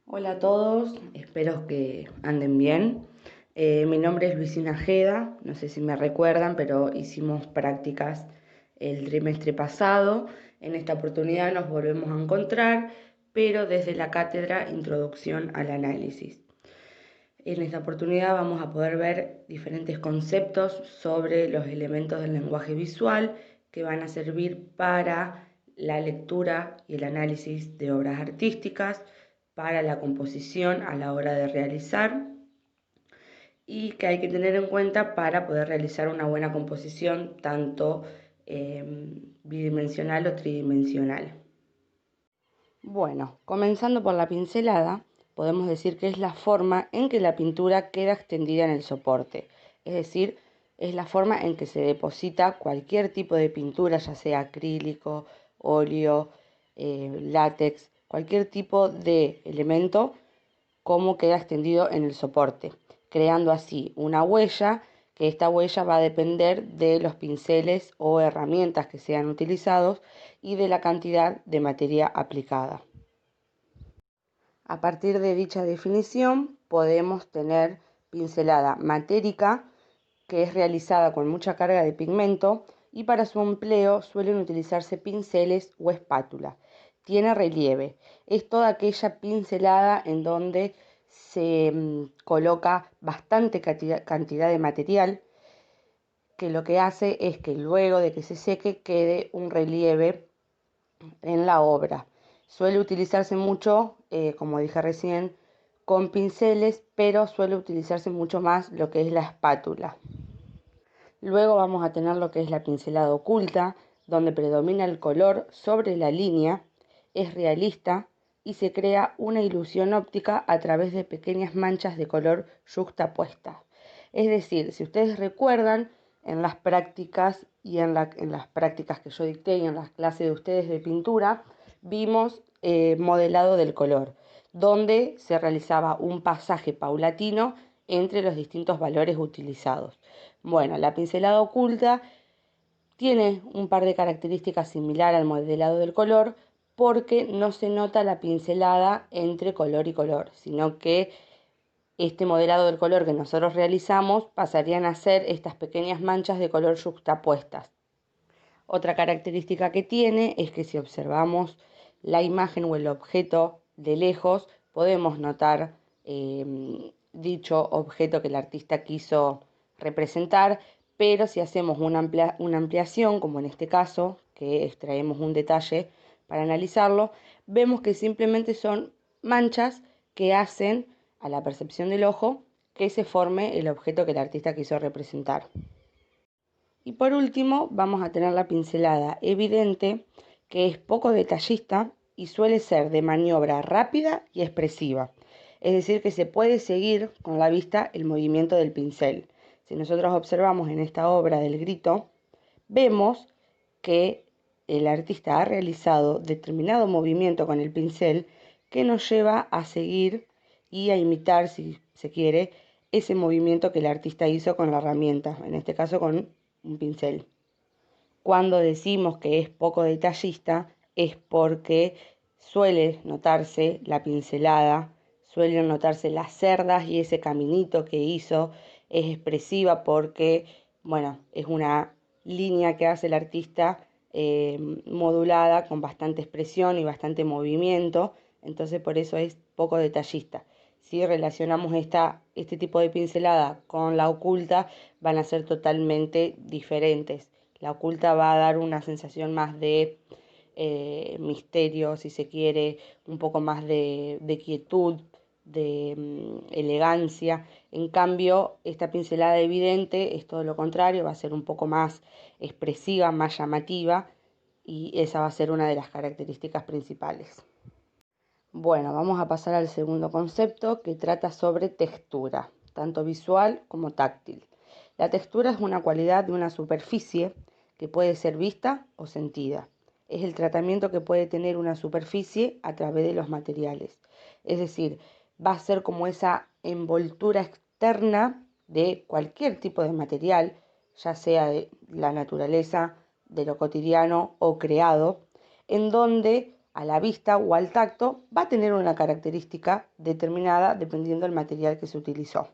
Hola a todos, espero que anden bien. Mi nombre es Luisina Jeda, no sé si me recuerdan, pero hicimos prácticas el trimestre pasado. En esta oportunidad nos volvemos a encontrar, pero desde la cátedra Introducción al Análisis. En esta oportunidad vamos a poder ver diferentes conceptos sobre los elementos del lenguaje visual que van a servir para la lectura y el análisis de obras artísticas, para la composición a la hora de realizar y que hay que tener en cuenta para poder realizar una buena composición tanto bidimensional o tridimensional. Bueno, comenzando por la pincelada, podemos decir que es la forma en que la pintura queda extendida en el soporte, es decir, es la forma en que se deposita cualquier tipo de pintura, ya sea acrílico, óleo, látex, cualquier tipo de elemento, cómo queda extendido en el soporte, creando así una huella, que esta huella va a depender de los pinceles o herramientas que sean utilizados y de la cantidad de materia aplicada. A partir de dicha definición podemos tener pincelada matérica, que es realizada con mucha carga de pigmento y para su empleo suelen utilizarse pinceles o espátulas. Tiene relieve, es toda aquella pincelada en donde se coloca bastante cantidad de material, que lo que hace es que luego de que se seque quede un relieve en la obra. Suele utilizarse mucho, como dije recién, con pinceles, pero suele utilizarse mucho más lo que es la espátula. Luego vamos a tener lo que es la pincelada oculta, donde predomina el color sobre la línea, es realista y se crea una ilusión óptica a través de pequeñas manchas de color yuxtapuestas. Es decir, si ustedes recuerdan, en las prácticas en las prácticas que yo dicté y en las clases de ustedes de pintura, vimos modelado del color, donde se realizaba un pasaje paulatino entre los distintos valores utilizados. Bueno, la pincelada oculta tiene un par de características similares al modelado del color porque no se nota la pincelada entre color y color, sino que este modelado del color que nosotros realizamos pasarían a ser estas pequeñas manchas de color yuxtapuestas. Otra característica que tiene es que si observamos la imagen o el objeto de lejos, podemos notar dicho objeto que el artista quiso representar, pero si hacemos una ampliación, como en este caso, que extraemos un detalle para analizarlo, vemos que simplemente son manchas que hacen a la percepción del ojo que se forme el objeto que el artista quiso representar. Y por último vamos a tener la pincelada evidente, que es poco detallista y suele ser de maniobra rápida y expresiva. Es decir, que se puede seguir con la vista el movimiento del pincel. Si nosotros observamos en esta obra del Grito, vemos que el artista ha realizado determinado movimiento con el pincel que nos lleva a seguir y a imitar, si se quiere, ese movimiento que el artista hizo con la herramienta, en este caso con un pincel. Cuando decimos que es poco detallista es porque suele notarse la pincelada, suelen notarse las cerdas y ese caminito que hizo. Es expresiva porque, bueno, es una línea que hace el artista modulada con bastante expresión y bastante movimiento, entonces por eso es poco detallista. Si relacionamos este tipo de pincelada con la oculta, van a ser totalmente diferentes. La oculta va a dar una sensación más de misterio, si se quiere, un poco más de quietud, de elegancia. En cambio, esta pincelada evidente es todo lo contrario, va a ser un poco más expresiva, más llamativa, y esa va a ser una de las características principales. Bueno, vamos a pasar al segundo concepto, que trata sobre textura, tanto visual como táctil. La textura es una cualidad de una superficie que puede ser vista o sentida. Es el tratamiento que puede tener una superficie a través de los materiales. Es decir, va a ser como esa envoltura externa de cualquier tipo de material, ya sea de la naturaleza, de lo cotidiano o creado, en donde a la vista o al tacto va a tener una característica determinada dependiendo del material que se utilizó.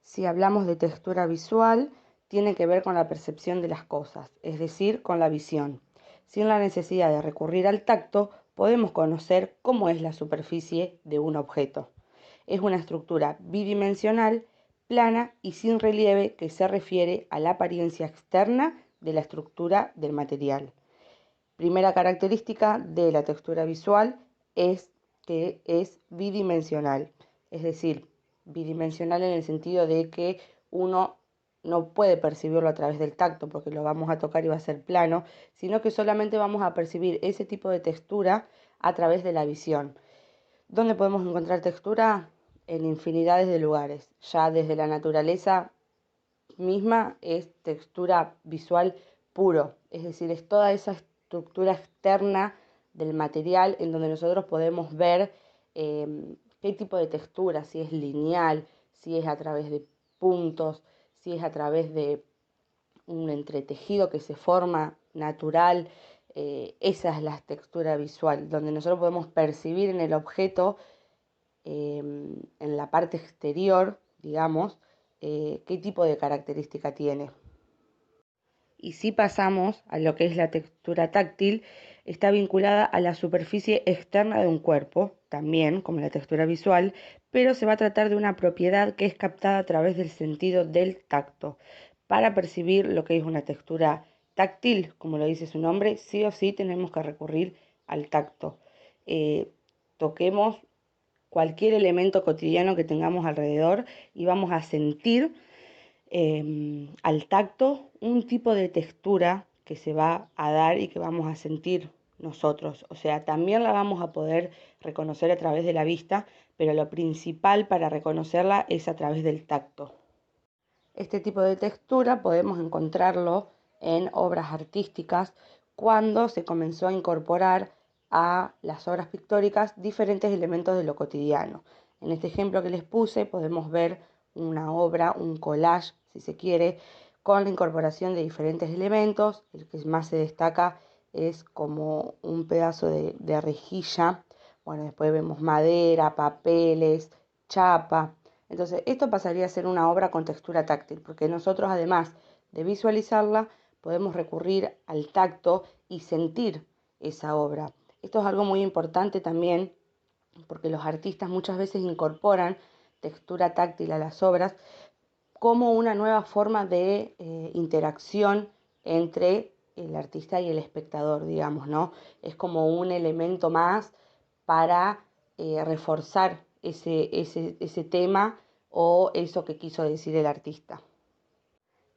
Si hablamos de textura visual, tiene que ver con la percepción de las cosas, es decir, con la visión. Sin la necesidad de recurrir al tacto, podemos conocer cómo es la superficie de un objeto. Es una estructura bidimensional, plana y sin relieve que se refiere a la apariencia externa de la estructura del material. Primera característica de la textura visual es que es bidimensional, es decir, bidimensional en el sentido de que uno no puede percibirlo a través del tacto porque lo vamos a tocar y va a ser plano, sino que solamente vamos a percibir ese tipo de textura a través de la visión. ¿Dónde podemos encontrar textura? En infinidades de lugares, ya desde la naturaleza misma es textura visual puro, es decir, es toda esa estructura externa del material en donde nosotros podemos ver qué tipo de textura, si es lineal, si es a través de puntos, si es a través de un entretejido que se forma natural. Esa es la textura visual, donde nosotros podemos percibir en el objeto, en la parte exterior, digamos, qué tipo de característica tiene. Y si pasamos a lo que es la textura táctil, está vinculada a la superficie externa de un cuerpo, también como la textura visual, pero se va a tratar de una propiedad que es captada a través del sentido del tacto. Para percibir lo que es una textura táctil, como lo dice su nombre, sí o sí tenemos que recurrir al tacto. Toquemos cualquier elemento cotidiano que tengamos alrededor y vamos a sentir al tacto un tipo de textura que se va a dar y que vamos a sentir nosotros. O sea, también la vamos a poder reconocer a través de la vista, pero lo principal para reconocerla es a través del tacto. Este tipo de textura podemos encontrarlo en obras artísticas cuando se comenzó a incorporar a las obras pictóricas diferentes elementos de lo cotidiano. En este ejemplo que les puse podemos ver una obra, un collage, si se quiere, con la incorporación de diferentes elementos. El que más se destaca es como un pedazo de rejilla. Bueno, después vemos madera, papeles, chapa. Entonces, esto pasaría a ser una obra con textura táctil, porque nosotros, además de visualizarla, podemos recurrir al tacto y sentir esa obra. Esto es algo muy importante también, porque los artistas muchas veces incorporan textura táctil a las obras como una nueva forma de interacción entre el artista y el espectador, digamos, ¿no? Es como un elemento más para reforzar ese tema o eso que quiso decir el artista.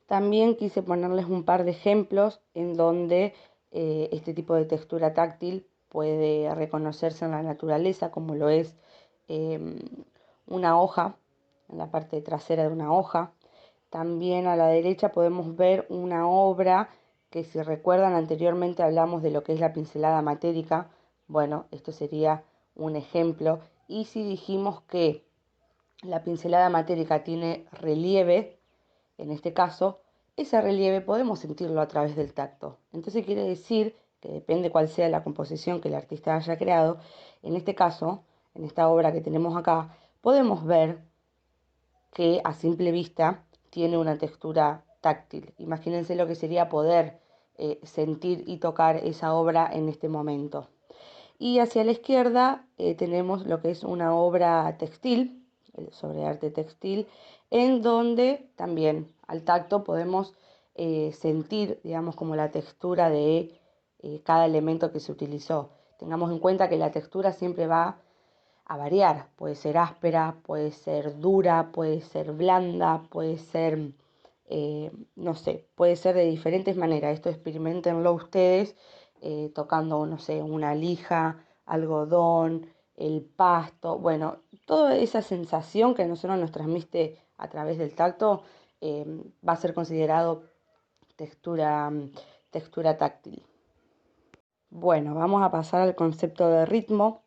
También quise ponerles un par de ejemplos en donde este tipo de textura táctil puede reconocerse en la naturaleza, como lo es eh, una hoja, en la parte trasera de una hoja. También a la derecha podemos ver una obra que, si recuerdan, anteriormente hablamos de lo que es la pincelada matérica. Bueno, esto sería un ejemplo. Y si dijimos que la pincelada matérica tiene relieve, en este caso, ese relieve podemos sentirlo a través del tacto. Entonces quiere decir que depende cuál sea la composición que el artista haya creado. En este caso, en esta obra que tenemos acá, podemos ver que a simple vista tiene una textura táctil. Imagínense lo que sería poder sentir y tocar esa obra en este momento. Y hacia la izquierda tenemos lo que es una obra textil, sobre arte textil, en donde también al tacto podemos sentir, digamos, como la textura de cada elemento que se utilizó. Tengamos en cuenta que la textura siempre va a variar, puede ser áspera, puede ser dura, puede ser blanda, puede ser, no sé, puede ser de diferentes maneras. Esto experimentenlo ustedes tocando, no sé, una lija, algodón, el pasto, bueno, toda esa sensación que a nosotros nos transmite a través del tacto va a ser considerado textura, textura táctil. Bueno, vamos a pasar al concepto de ritmo,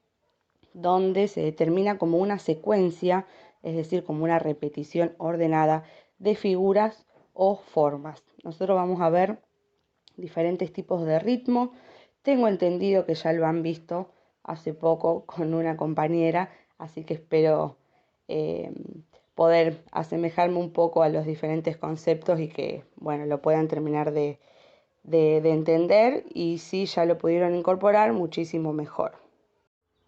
donde se determina como una secuencia, es decir, como una repetición ordenada de figuras o formas. Nosotros vamos a ver diferentes tipos de ritmo. Tengo entendido que ya lo han visto hace poco con una compañera, así que espero eh, poder asemejarme un poco a los diferentes conceptos y que, bueno, lo puedan terminar de entender y si ya lo pudieron incorporar, muchísimo mejor.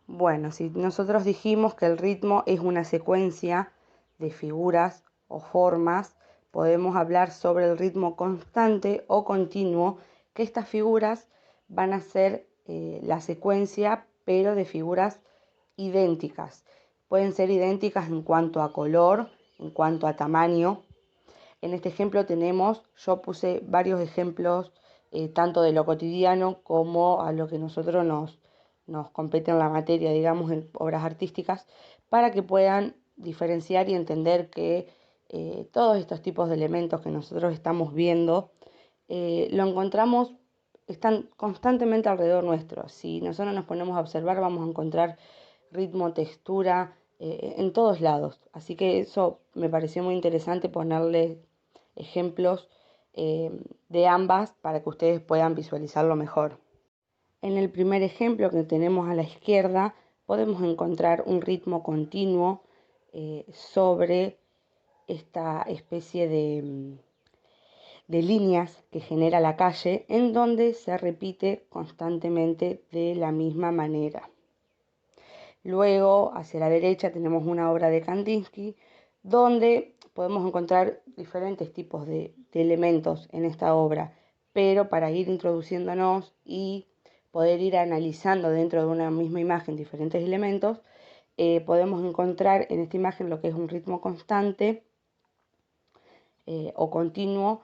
Bueno, si nosotros dijimos que el ritmo es una secuencia de figuras o formas, podemos hablar sobre el ritmo constante o continuo, que estas figuras van a ser la secuencia, pero de figuras idénticas. Pueden ser idénticas en cuanto a color, en cuanto a tamaño. En este ejemplo yo puse varios ejemplos, tanto de lo cotidiano como a lo que nosotros nos compete en la materia, digamos, en obras artísticas, para que puedan diferenciar y entender que todos estos tipos de elementos que nosotros estamos viendo, lo encontramos, están constantemente alrededor nuestro. Si nosotros nos ponemos a observar, vamos a encontrar ritmo, textura, en todos lados. Así que eso me pareció muy interesante ponerle ejemplos de ambas para que ustedes puedan visualizarlo mejor. En el primer ejemplo que tenemos a la izquierda podemos encontrar un ritmo continuo sobre esta especie de líneas que genera la calle en donde se repite constantemente de la misma manera. Luego, hacia la derecha, tenemos una obra de Kandinsky, donde podemos encontrar diferentes tipos de elementos en esta obra, pero para ir introduciéndonos y poder ir analizando dentro de una misma imagen diferentes elementos, podemos encontrar en esta imagen lo que es un ritmo constante o continuo,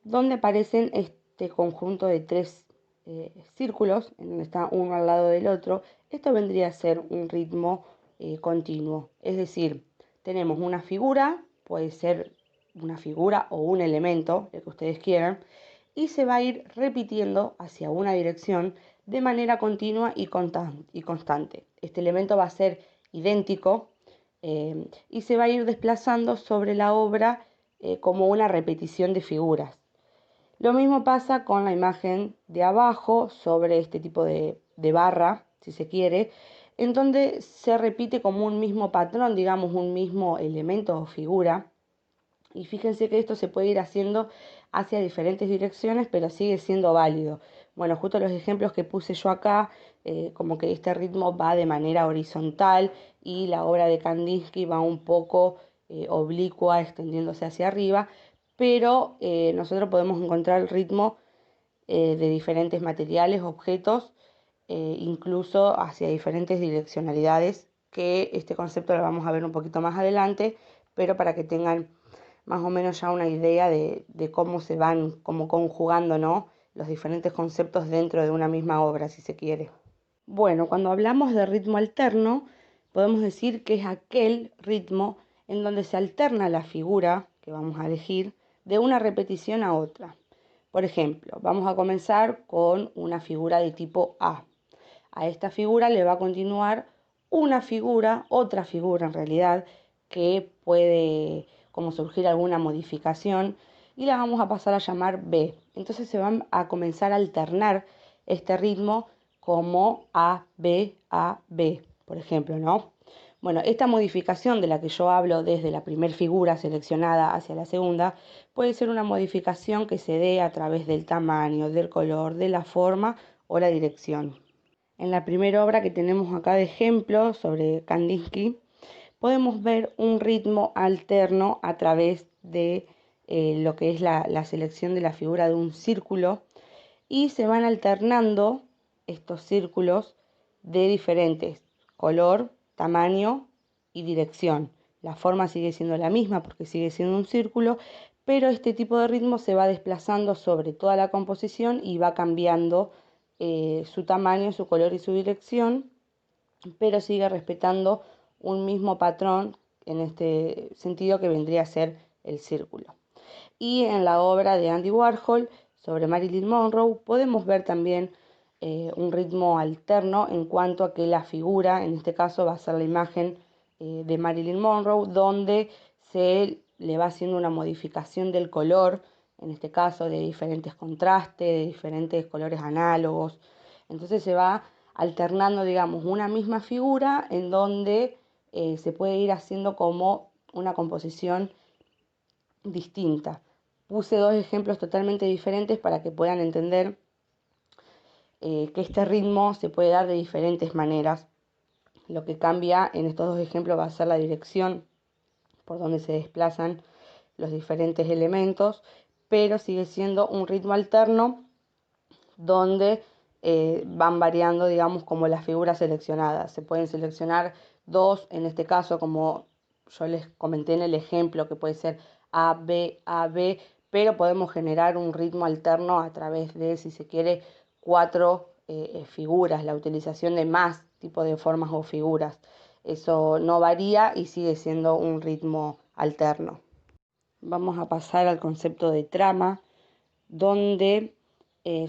donde aparecen este conjunto de tres círculos, en donde está uno al lado del otro. Esto vendría a ser un ritmo continuo, es decir, tenemos una figura, puede ser una figura o un elemento, el que ustedes quieran, y se va a ir repitiendo hacia una dirección de manera continua y constante. Este elemento va a ser idéntico y se va a ir desplazando sobre la obra como una repetición de figuras. Lo mismo pasa con la imagen de abajo sobre este tipo de barra, si se quiere, en donde se repite como un mismo patrón, digamos un mismo elemento o figura. Y fíjense que esto se puede ir haciendo hacia diferentes direcciones, pero sigue siendo válido. Bueno, justo los ejemplos que puse yo acá, como que este ritmo va de manera horizontal y la obra de Kandinsky va un poco oblicua, extendiéndose hacia arriba, pero nosotros podemos encontrar el ritmo de diferentes materiales, objetos, incluso hacia diferentes direccionalidades, que este concepto lo vamos a ver un poquito más adelante, pero para que tengan más o menos ya una idea de cómo se van como conjugando, ¿no?, los diferentes conceptos dentro de una misma obra, si se quiere. Bueno, cuando hablamos de ritmo alterno, podemos decir que es aquel ritmo en donde se alterna la figura que vamos a elegir de una repetición a otra. Por ejemplo, vamos a comenzar con una figura de tipo A. A esta figura le va a continuar una figura, otra figura en realidad, que puede como surgir alguna modificación y la vamos a pasar a llamar B. Entonces se van a comenzar a alternar este ritmo como A, B, por ejemplo, ¿no? Bueno, esta modificación de la que yo hablo desde la primera figura seleccionada hacia la segunda puede ser una modificación que se dé a través del tamaño, del color, de la forma o la dirección. En la primera obra que tenemos acá de ejemplo sobre Kandinsky, podemos ver un ritmo alterno a través de lo que es la selección de la figura de un círculo y se van alternando estos círculos de diferentes color, tamaño y dirección. La forma sigue siendo la misma porque sigue siendo un círculo, pero este tipo de ritmo se va desplazando sobre toda la composición y va cambiando su tamaño, su color y su dirección, pero sigue respetando un mismo patrón en este sentido que vendría a ser el círculo. Y en la obra de Andy Warhol sobre Marilyn Monroe podemos ver también un ritmo alterno en cuanto a que la figura, en este caso va a ser la imagen de Marilyn Monroe, donde se le va haciendo una modificación del color, en este caso de diferentes contrastes, de diferentes colores análogos, Entonces se va alternando, digamos, una misma figura en donde se puede ir haciendo como una composición distinta. Puse dos ejemplos totalmente diferentes para que puedan entender que este ritmo se puede dar de diferentes maneras. Lo que cambia en estos dos ejemplos va a ser la dirección por donde se desplazan los diferentes elementos, pero sigue siendo un ritmo alterno donde van variando, digamos, como las figuras seleccionadas. Se pueden seleccionar dos, en este caso, como yo les comenté en el ejemplo, que puede ser A, B, pero podemos generar un ritmo alterno a través de, si se quiere, cuatro figuras, la utilización de más tipos de formas o figuras. Eso no varía y sigue siendo un ritmo alterno. Vamos a pasar al concepto de trama, donde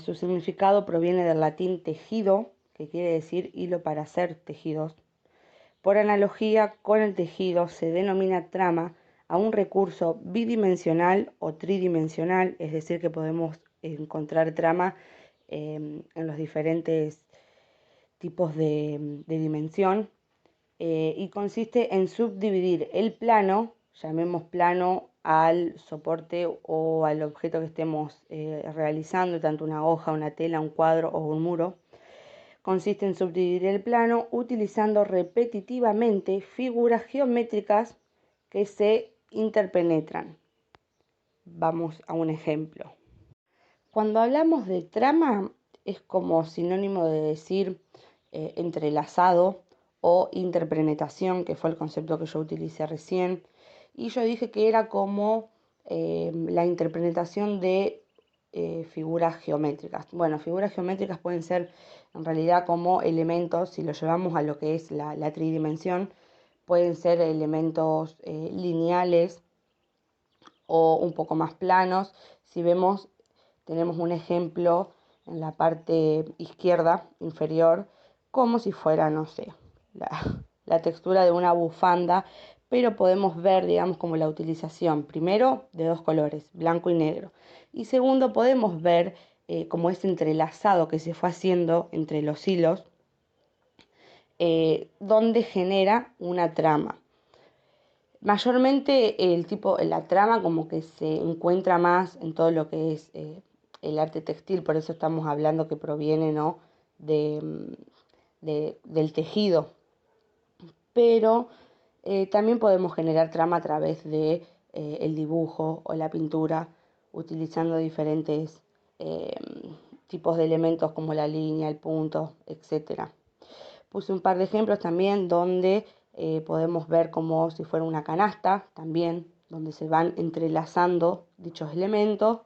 su significado proviene del latín tejido, que quiere decir hilo para hacer tejidos. Por analogía con el tejido se denomina trama a un recurso bidimensional o tridimensional, es decir, que podemos encontrar trama en los diferentes tipos de dimensión, y consiste en subdividir el plano, llamemos plano al soporte o al objeto que estemos realizando, tanto una hoja, una tela, un cuadro o un muro. Consiste en subdividir el plano utilizando repetitivamente figuras geométricas que se interpenetran. Vamos a un ejemplo. Cuando hablamos de trama es como sinónimo de decir entrelazado o interpenetración, que fue el concepto que yo utilicé recién. Y yo dije que era como la interpenetración de figuras geométricas. Bueno, figuras geométricas pueden ser en realidad como elementos, si lo llevamos a lo que es la tridimensión, pueden ser elementos lineales o un poco más planos. Si vemos, tenemos un ejemplo en la parte izquierda inferior, como si fuera, no sé, la textura de una bufanda, pero podemos ver, digamos, como la utilización, primero, de dos colores, blanco y negro, y segundo, podemos ver como ese entrelazado que se fue haciendo entre los hilos, donde genera una trama. Mayormente la trama como que se encuentra más en todo lo que es el arte textil, por eso estamos hablando que proviene, ¿no?, del tejido. Pero también podemos generar trama a través de el dibujo o la pintura, utilizando diferentes eh, tipos de elementos como la línea, el punto, etc. Puse un par de ejemplos también donde podemos ver como si fuera una canasta, también donde se van entrelazando dichos elementos.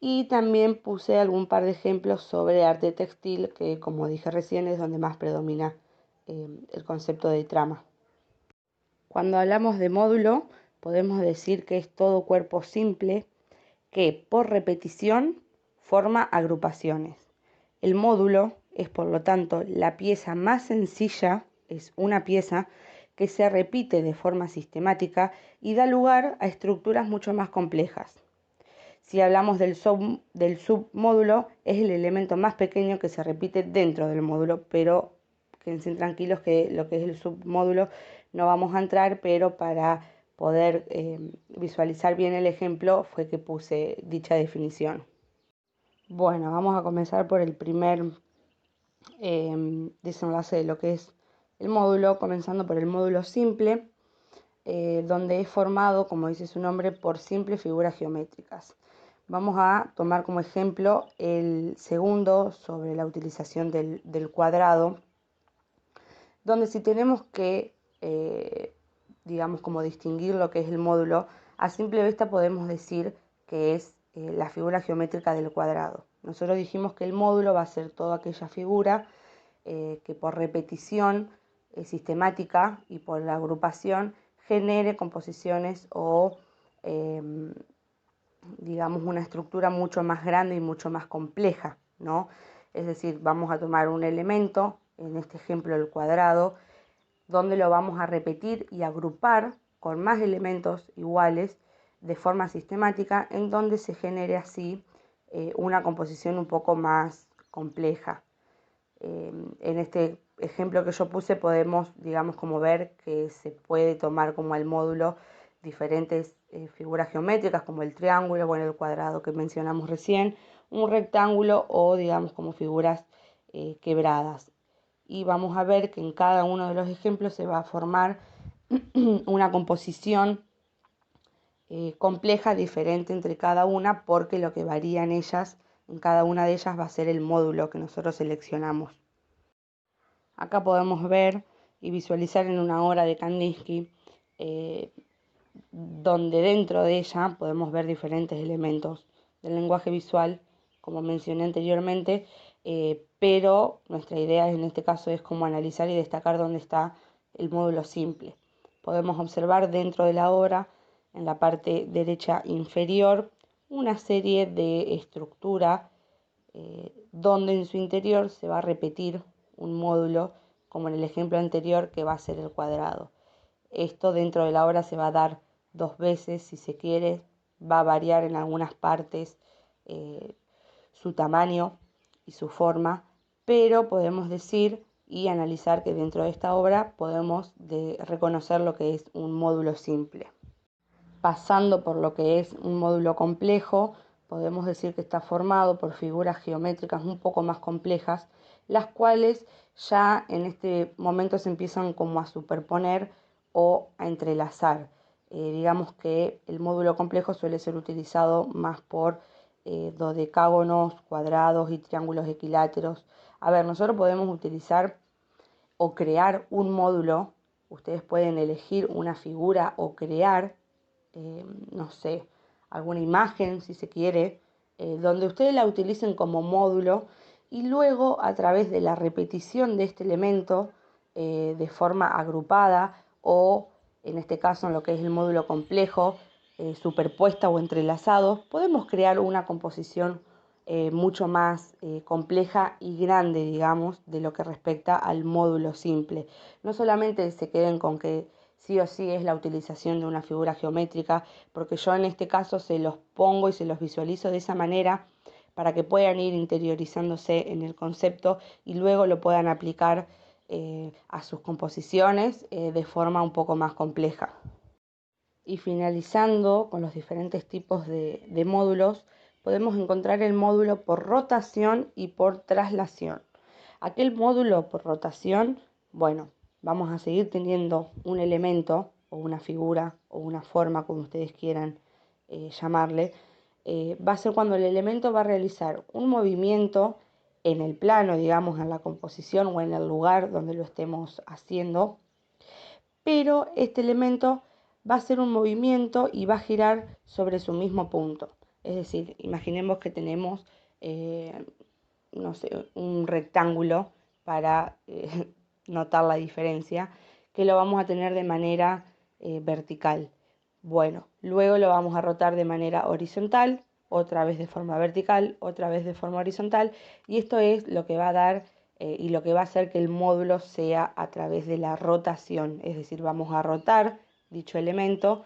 Y también puse algún par de ejemplos sobre arte textil, que como dije recién es donde más predomina el concepto de trama. Cuando hablamos de módulo, podemos decir que es todo cuerpo simple que por repetición forma agrupaciones. El módulo es, por lo tanto, la pieza más sencilla, es una pieza que se repite de forma sistemática y da lugar a estructuras mucho más complejas. Si hablamos del submódulo, es el elemento más pequeño que se repite dentro del módulo, pero quédense tranquilos que lo que es el submódulo no vamos a entrar, pero para poder visualizar bien el ejemplo fue que puse dicha definición. Bueno, vamos a comenzar por el primer desenlace de lo que es el módulo, comenzando por el módulo simple, donde es formado, como dice su nombre, por simples figuras geométricas. Vamos a tomar como ejemplo el segundo sobre la utilización del cuadrado, donde si tenemos que, digamos, como distinguir lo que es el módulo, a simple vista podemos decir que es la figura geométrica del cuadrado. Nosotros dijimos que el módulo va a ser toda aquella figura que por repetición sistemática y por la agrupación genere composiciones o digamos una estructura mucho más grande y mucho más compleja, ¿no? Es decir, vamos a tomar un elemento, en este ejemplo el cuadrado, donde lo vamos a repetir y agrupar con más elementos iguales de forma sistemática, en donde se genere así una composición un poco más compleja. En este ejemplo que yo puse podemos, digamos, como ver que se puede tomar como al módulo diferentes figuras geométricas como el triángulo, bueno, el cuadrado que mencionamos recién, un rectángulo o, digamos, como figuras quebradas. Y vamos a ver que en cada uno de los ejemplos se va a formar una composición compleja, diferente entre cada una, porque lo que varía en cada una de ellas va a ser el módulo que nosotros seleccionamos. Acá podemos ver y visualizar en una obra de Kandinsky, donde dentro de ella podemos ver diferentes elementos del lenguaje visual, como mencioné anteriormente, pero nuestra idea en este caso es como analizar y destacar dónde está el módulo simple. Podemos observar dentro de la obra, en la parte derecha inferior, una serie de estructuras donde en su interior se va a repetir un módulo, como en el ejemplo anterior, que va a ser el cuadrado. Esto dentro de la obra se va a dar 2 veces, si se quiere, va a variar en algunas partes su tamaño y su forma, pero podemos decir y analizar que dentro de esta obra podemos reconocer lo que es un módulo simple. Pasando por lo que es un módulo complejo, podemos decir que está formado por figuras geométricas un poco más complejas, las cuales ya en este momento se empiezan como a superponer o a entrelazar. Digamos que el módulo complejo suele ser utilizado más por dodecágonos, cuadrados y triángulos equiláteros. A ver, nosotros podemos utilizar o crear un módulo, ustedes pueden elegir una figura o crear no sé, alguna imagen si se quiere, donde ustedes la utilicen como módulo y luego a través de la repetición de este elemento de forma agrupada o en este caso en lo que es el módulo complejo, superpuesta o entrelazado, podemos crear una composición mucho más compleja y grande, digamos, de lo que respecta al módulo simple. No solamente se queden con que sí o sí es la utilización de una figura geométrica, porque yo en este caso se los pongo y se los visualizo de esa manera para que puedan ir interiorizándose en el concepto y luego lo puedan aplicar a sus composiciones de forma un poco más compleja. Y finalizando con los diferentes tipos de módulos, podemos encontrar el módulo por rotación y por traslación. Aquel módulo por rotación, bueno, vamos a seguir teniendo un elemento o una figura o una forma, como ustedes quieran llamarle, va a ser cuando el elemento va a realizar un movimiento en el plano, digamos, en la composición o en el lugar donde lo estemos haciendo, pero este elemento va a hacer un movimiento y va a girar sobre su mismo punto. Es decir, imaginemos que tenemos, no sé, un rectángulo para notar la diferencia, que lo vamos a tener de manera vertical. Bueno, luego lo vamos a rotar de manera horizontal, otra vez de forma vertical, otra vez de forma horizontal, y esto es lo que va a dar y lo que va a hacer que el módulo sea a través de la rotación, es decir, vamos a rotar dicho elemento,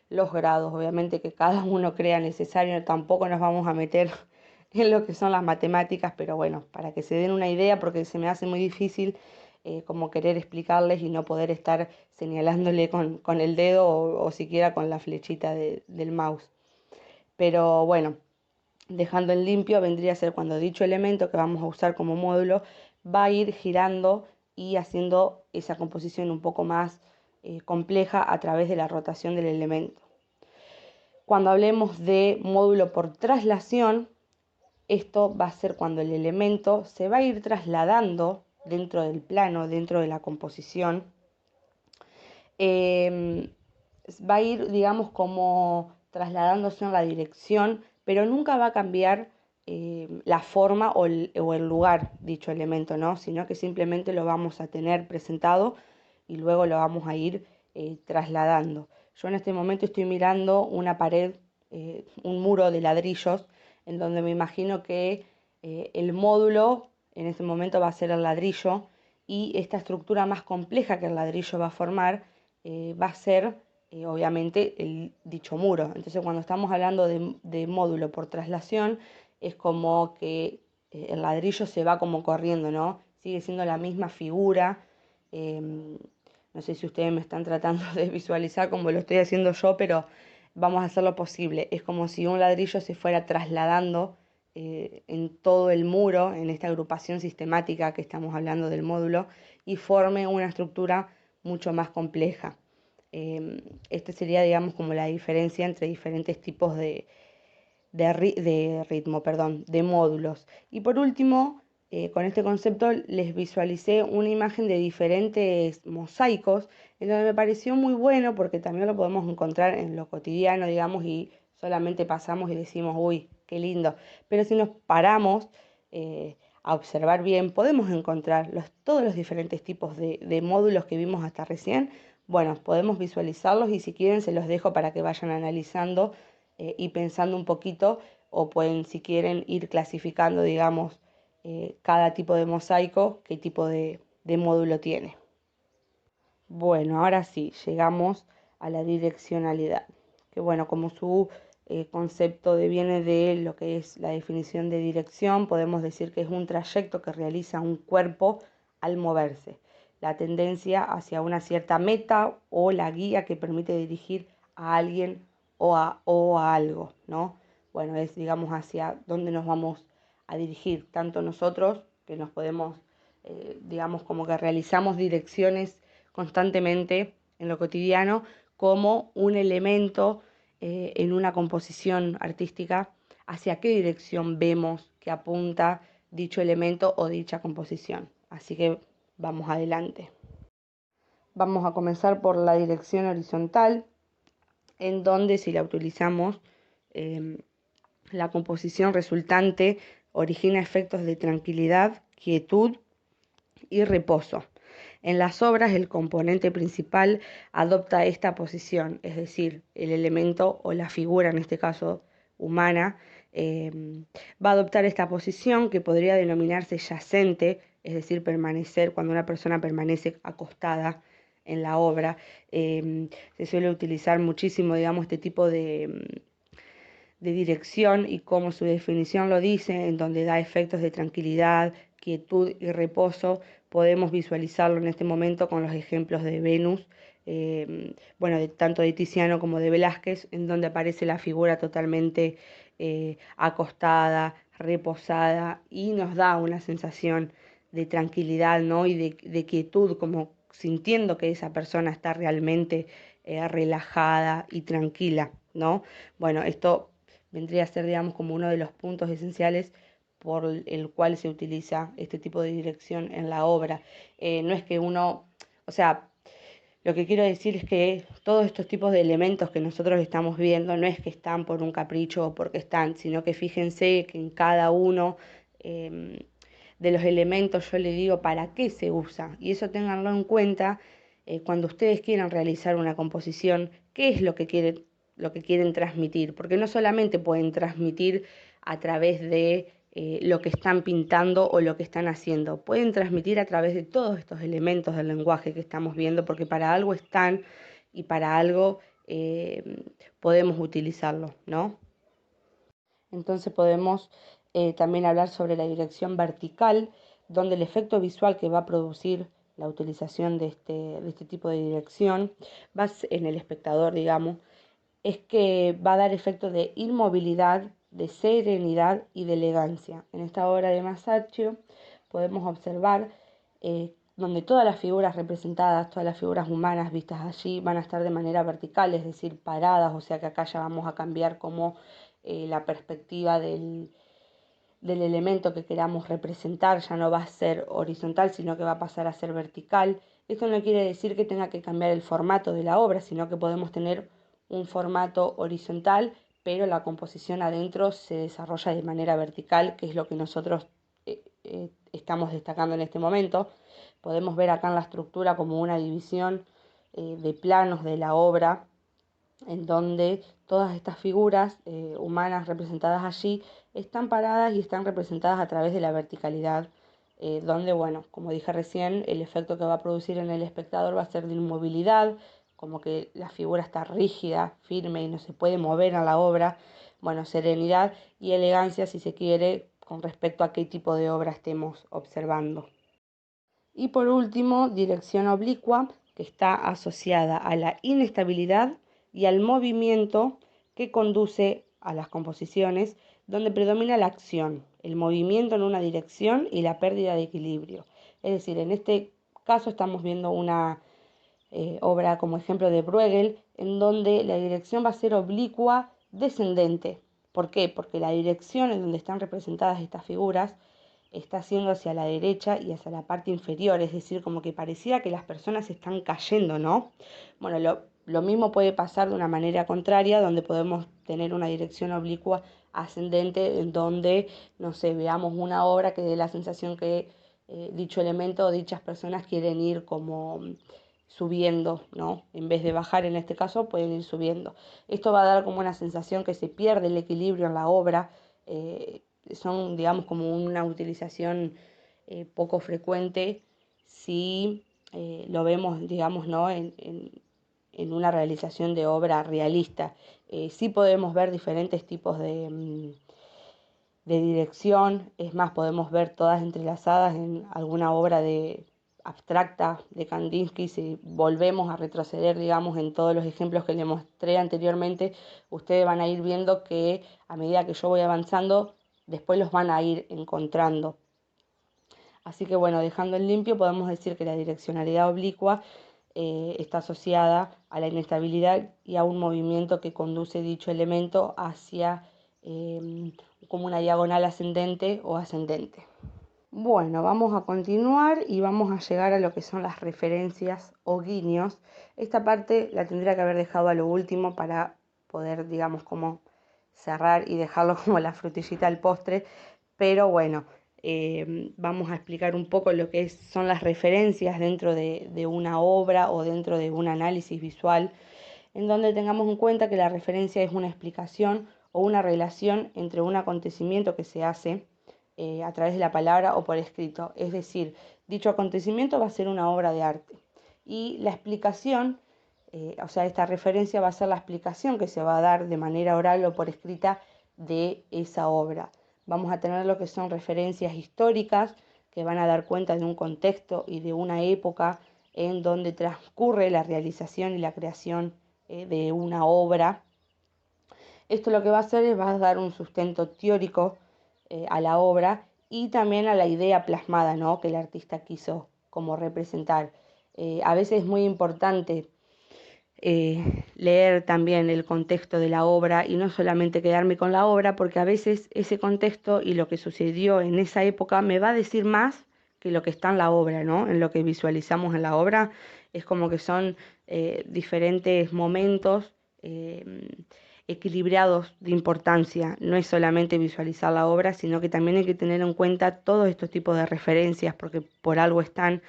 los grados, obviamente que cada uno crea necesario, tampoco nos vamos a meter en lo que son las matemáticas, pero bueno, para que se den una idea, porque se me hace muy difícil como querer explicarles y no poder estar señalándole con el dedo o siquiera con la flechita del mouse. Pero bueno, dejando en limpio vendría a ser cuando dicho elemento que vamos a usar como módulo va a ir girando y haciendo esa composición un poco más compleja a través de la rotación del elemento. Cuando hablemos de módulo por traslación, esto va a ser cuando el elemento se va a ir trasladando dentro del plano, dentro de la composición. Va a ir, digamos, como trasladándose en la dirección, pero nunca va a cambiar la forma o el lugar dicho elemento, ¿no? Sino que simplemente lo vamos a tener presentado y luego lo vamos a ir trasladando. Yo en este momento estoy mirando una pared, un muro de ladrillos, en donde me imagino que el módulo en este momento va a ser el ladrillo y esta estructura más compleja que el ladrillo va a formar va a ser obviamente el dicho muro. Entonces cuando estamos hablando de módulo por traslación es como que el ladrillo se va como corriendo, ¿no? Sigue siendo la misma figura. No sé si ustedes me están tratando de visualizar como lo estoy haciendo yo, pero vamos a hacer lo posible. Es como si un ladrillo se fuera trasladando en todo el muro, en esta agrupación sistemática que estamos hablando del módulo, y forme una estructura mucho más compleja. Esta sería, digamos, como la diferencia entre diferentes tipos de módulos. Y por último, con este concepto les visualicé una imagen de diferentes mosaicos, en donde me pareció muy bueno porque también lo podemos encontrar en lo cotidiano, digamos, y solamente pasamos y decimos, uy, qué lindo. Pero si nos paramos a observar bien, podemos encontrar todos los diferentes tipos de módulos que vimos hasta recién. Bueno, podemos visualizarlos y si quieren se los dejo para que vayan analizando y pensando un poquito, o pueden, si quieren, ir clasificando, digamos, cada tipo de mosaico, qué tipo de módulo tiene. Bueno, ahora sí, llegamos a la direccionalidad, que bueno, como su concepto viene de lo que es la definición de dirección, podemos decir que es un trayecto que realiza un cuerpo al moverse, la tendencia hacia una cierta meta o la guía que permite dirigir a alguien o a algo, ¿no? Bueno, es, digamos, hacia dónde nos vamos a dirigir, tanto nosotros que nos podemos, digamos, como que realizamos direcciones constantemente en lo cotidiano, como un elemento en una composición artística, hacia qué dirección vemos que apunta dicho elemento o dicha composición. Así que vamos adelante. Vamos a comenzar por la dirección horizontal, en donde si la utilizamos, la composición resultante origina efectos de tranquilidad, quietud y reposo. En las obras el componente principal adopta esta posición, es decir, el elemento o la figura, en este caso humana, va a adoptar esta posición que podría denominarse yacente, es decir, permanecer, cuando una persona permanece acostada en la obra. Se suele utilizar muchísimo, digamos, este tipo de dirección y como su definición lo dice, en donde da efectos de tranquilidad, quietud y reposo. Podemos visualizarlo en este momento con los ejemplos de Venus, bueno, tanto de Tiziano como de Velázquez, en donde aparece la figura totalmente acostada, reposada, y nos da una sensación de tranquilidad, ¿no? Y de quietud, como sintiendo que esa persona está realmente relajada y tranquila, ¿no? Bueno, esto vendría a ser, digamos, como uno de los puntos esenciales por el cual se utiliza este tipo de dirección en la obra. No es que uno, o sea, lo que quiero decir es que todos estos tipos de elementos que nosotros estamos viendo no es que están por un capricho o porque están, sino que fíjense que en cada uno de los elementos yo le digo para qué se usa. Y eso ténganlo en cuenta cuando ustedes quieran realizar una composición, qué es lo que quieren transmitir, porque no solamente pueden transmitir a través de lo que están pintando o lo que están haciendo, pueden transmitir a través de todos estos elementos del lenguaje que estamos viendo, porque para algo están y para algo podemos utilizarlo, ¿no? Entonces podemos también hablar sobre la dirección vertical, donde el efecto visual que va a producir la utilización de este tipo de dirección en el espectador, digamos, es que va a dar efectos de inmovilidad, de serenidad y de elegancia. En esta obra de Masaccio podemos observar donde todas las figuras representadas, todas las figuras humanas vistas allí van a estar de manera vertical, es decir, paradas, o sea que acá ya vamos a cambiar como la perspectiva del elemento que queramos representar, ya no va a ser horizontal, sino que va a pasar a ser vertical. Esto no quiere decir que tenga que cambiar el formato de la obra, sino que podemos tener un formato horizontal, pero la composición adentro se desarrolla de manera vertical, que es lo que nosotros estamos destacando en este momento. Podemos ver acá en la estructura como una división de planos de la obra, en donde todas estas figuras humanas representadas allí están paradas y están representadas a través de la verticalidad, donde, bueno, como dije recién, el efecto que va a producir en el espectador va a ser de inmovilidad, como que la figura está rígida, firme y no se puede mover a la obra. Bueno, serenidad y elegancia, si se quiere, con respecto a qué tipo de obra estemos observando. Y por último, dirección oblicua, que está asociada a la inestabilidad y al movimiento que conduce a las composiciones, donde predomina la acción, el movimiento en una dirección y la pérdida de equilibrio. Es decir, en este caso estamos viendo una obra como ejemplo de Bruegel, en donde la dirección va a ser oblicua descendente. ¿Por qué? Porque la dirección en donde están representadas estas figuras está siendo hacia la derecha y hacia la parte inferior, es decir, como que pareciera que las personas están cayendo, ¿no? Bueno, lo mismo puede pasar de una manera contraria, donde podemos tener una dirección oblicua ascendente, en donde, no sé, veamos una obra que dé la sensación que dicho elemento o dichas personas quieren ir como subiendo, ¿no? En vez de bajar en este caso, pueden ir subiendo. Esto va a dar como una sensación que se pierde el equilibrio en la obra. Son, digamos, como una utilización poco frecuente si lo vemos, digamos, ¿no? En una realización de obra realista. Sí podemos ver diferentes tipos de dirección, es más, podemos ver todas entrelazadas en alguna obra de abstracta de Kandinsky. Si volvemos a retroceder, digamos, en todos los ejemplos que les mostré anteriormente, ustedes van a ir viendo que a medida que yo voy avanzando, después los van a ir encontrando. Así que bueno, dejando en limpio, podemos decir que la direccionalidad oblicua está asociada a la inestabilidad y a un movimiento que conduce dicho elemento hacia como una diagonal ascendente o ascendente. Bueno, vamos a continuar y vamos a llegar a lo que son las referencias o guiños. Esta parte la tendría que haber dejado a lo último para poder, digamos, como cerrar y dejarlo como la frutillita al postre, pero bueno, vamos a explicar un poco lo que son las referencias dentro de una obra o dentro de un análisis visual, en donde tengamos en cuenta que la referencia es una explicación o una relación entre un acontecimiento que se hace a través de la palabra o por escrito. Es decir, dicho acontecimiento va a ser una obra de arte. Y la explicación, o sea, esta referencia va a ser la explicación que se va a dar de manera oral o por escrita de esa obra. Vamos a tener lo que son referencias históricas, que van a dar cuenta de un contexto y de una época en donde transcurre la realización y la creación de una obra. Esto lo que va a hacer es va a dar un sustento teórico a la obra y también a la idea plasmada, ¿no? Que el artista quiso como representar. A veces es muy importante leer también el contexto de la obra y no solamente quedarme con la obra, porque a veces ese contexto y lo que sucedió en esa época me va a decir más que lo que está en la obra, ¿no? En lo que visualizamos en la obra es como que son diferentes momentos equilibrados de importancia. No es solamente visualizar la obra, sino que también hay que tener en cuenta todos estos tipos de referencias, porque por algo están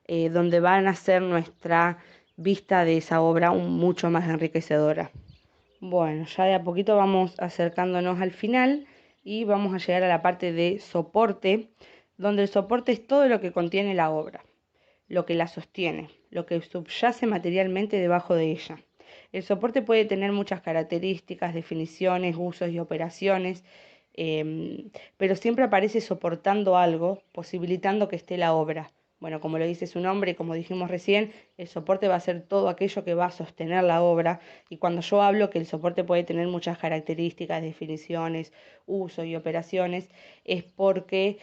donde van a ser nuestra vista de esa obra mucho más enriquecedora. Bueno, ya de a poquito vamos acercándonos al final y vamos a llegar a la parte de soporte, donde el soporte es todo lo que contiene la obra, lo que la sostiene, lo que subyace materialmente debajo de ella. El soporte puede tener muchas características, definiciones, usos y operaciones, pero siempre aparece soportando algo, posibilitando que esté la obra. Bueno, como lo dice su nombre, como dijimos recién, el soporte va a ser todo aquello que va a sostener la obra. Y cuando yo hablo que el soporte puede tener muchas características, definiciones, usos y operaciones, es porque,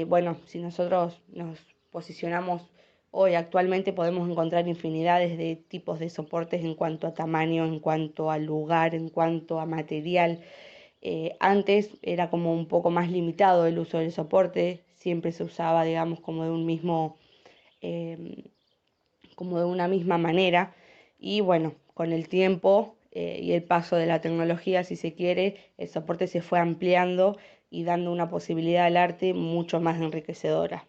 bueno, si nosotros nos posicionamos hoy actualmente, podemos encontrar infinidades de tipos de soportes en cuanto a tamaño, en cuanto a lugar, en cuanto a material. Antes era como un poco más limitado el uso del soporte, siempre se usaba, digamos, como de un mismo como de una misma manera. Y bueno, con el tiempo y el paso de la tecnología, si se quiere, el soporte se fue ampliando y dando una posibilidad al arte mucho más enriquecedora.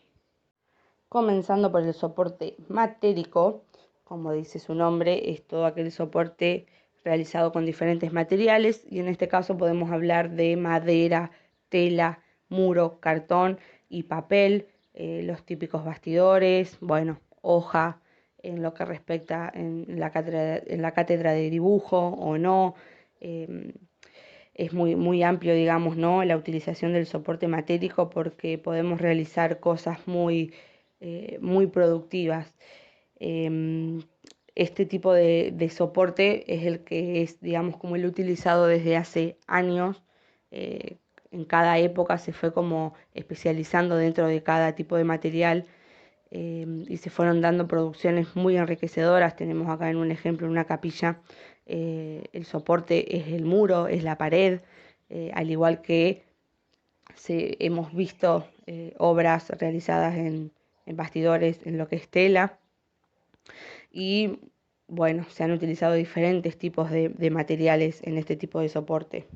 Comenzando por el soporte matérico, como dice su nombre, es todo aquel soporte realizado con diferentes materiales y en este caso podemos hablar de madera, tela, muro, cartón y papel, los típicos bastidores, bueno, hoja, en lo que respecta en la cátedra de dibujo o no, es muy amplio, digamos, ¿no? La utilización del soporte matérico porque podemos realizar cosas muy productivas. Em, este tipo de soporte es el que es, digamos, como el utilizado desde hace años. eh, en cada época se fue como especializando dentro de cada tipo de material, y se fueron dando producciones muy enriquecedoras. Tenemos acá en un ejemplo, en una capilla, el soporte es el muro, es la pared, al igual que hemos visto obras realizadas en bastidores, en lo que es tela, y bueno, se han utilizado diferentes tipos de materiales en este tipo de soporte.